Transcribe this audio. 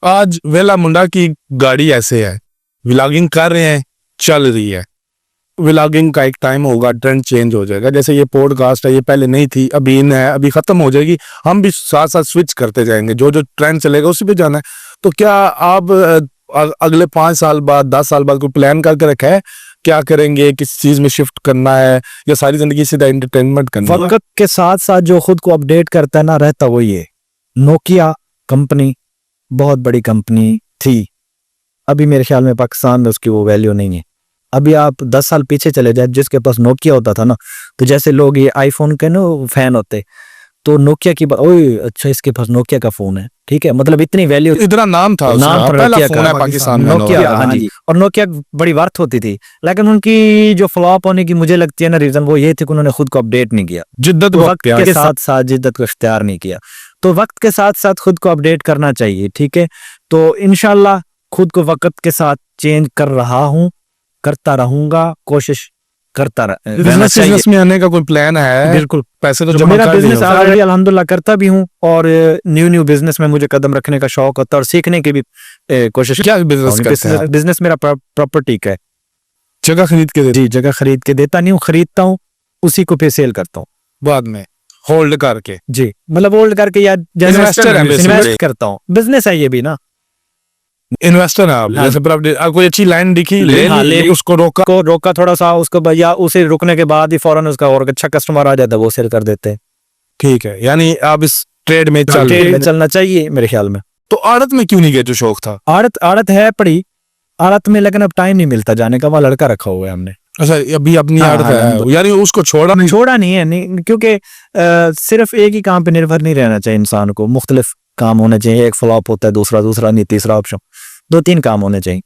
आज वेला मुंडा की गाड़ी ऐसे है, व्लॉगिंग कर रहे हैं, चल रही है। व्लॉगिंग का एक टाइम होगा, ट्रेंड चेंज हो जाएगा। जैसे ये पॉडकास्ट है, ये पहले नहीं थी, अभी इन है, अभी खत्म हो जाएगी। हम भी साथ साथ स्विच करते जाएंगे, जो जो ट्रेंड चलेगा उसी पे जाना है। तो क्या आप अगले 5 साल बाद, 10 साल बाद कोई प्लान करके रखा है, क्या करेंगे, किस चीज में शिफ्ट करना है, या सारी जिंदगी सीधा एंटरटेनमेंट करना है? वक्त के साथ साथ जो खुद को अपडेट करता है ना, रहता वो ये। नोकिया कंपनी बहुत बड़ी कंपनी थी, अभी मेरे ख्याल में पाकिस्तान में उसकी वो वैल्यू नहीं है। अभी आप 10 साल पीछे चले जाए, जिसके पास नोकिया होता था ना, तो जैसे लोग ये आईफोन के ना फैन होते, तो नोकिया की ओए अच्छा इसके पास नोकिया का फोन है, ठीक है, मतलब इतनी वैल्यू, इतना नाम था उसका, नाम पहला नोकिया फोन का, है पाकिस्तान में नोकिया, हाँ जी। और नोकिया बड़ी वर्थ होती थी, लेकिन उनकी जो फ्लॉप होने की मुझे लगती है ना रीजन वो ये थी कि उन्होंने खुद को अपडेट नहीं किया, जिद्दत वक्त के साथ साथ जिद्दत को इख्तियार नहीं किया। तो वक्त के साथ साथ खुद को अपडेट करना चाहिए, ठीक है। तो इंशाल्लाह खुद को वक्त के साथ चेंज कर रहा हूँ, करता रहूंगा, कोशिश करता रहना चाहिए। बिजनेस में आने का कोई प्लान है? बिल्कुल, पैसे तो जो जमा मेरा कर बिजनेस दिए। ऑलरेडी अल्हम्दुलिल्लाह करता भी हूँ, और न्यू बिजनेस में मुझे कदम रखने का शौक होता है, और सीखने की भी कोशिश। क्या बिजनेस करते हैं? बिजनेस मेरा प्रॉपर्टी का है। जगह खरीद के जी, जगह खरीद के देता नहीं हूँ, खरीदता हूँ, उसी को पे सेल करता हूँ बाद में होल्ड करके। जी, मतलब होल्ड करके, या इन्वेस्टर है, इन्वेस्ट करता हूँ। बिजनेस है ये भी ना, इन्वेस्टर है आप। हाँ। जैसे प्रॉपर्टी, कोई अच्छी लाइन दिखी, ले उसको रोका, को रोका थोड़ा सा उसको, भैया उसे रुकने के बाद ही फौरन उसका और अच्छा कस्टमर आ जाता है, वो सेल कर देते हैं। ठीक है, यानी आप इस ट्रेड में ट्रेड में चलना चाहिए मेरे ख्याल में। तो आड़त में क्यों नहीं गए, जो शौक था? आड़त है पड़ी आड़त में, लेकिन अब टाइम नहीं मिलता जाने का, वहाँ लड़का रखा हुआ है हमने। अच्छा, अभी अपनी हाँ, आड़त है, यानी उसको छोड़ा नहीं? छोड़ा नहीं है, नहीं, क्योंकि सिर्फ एक ही काम पे निर्भर नहीं रहना चाहिए इंसान को, मुख्तलिफ काम होने चाहिए। एक फ्लॉप होता है, दूसरा नहीं, तीसरा ऑप्शन, 2-3 काम होने चाहिए।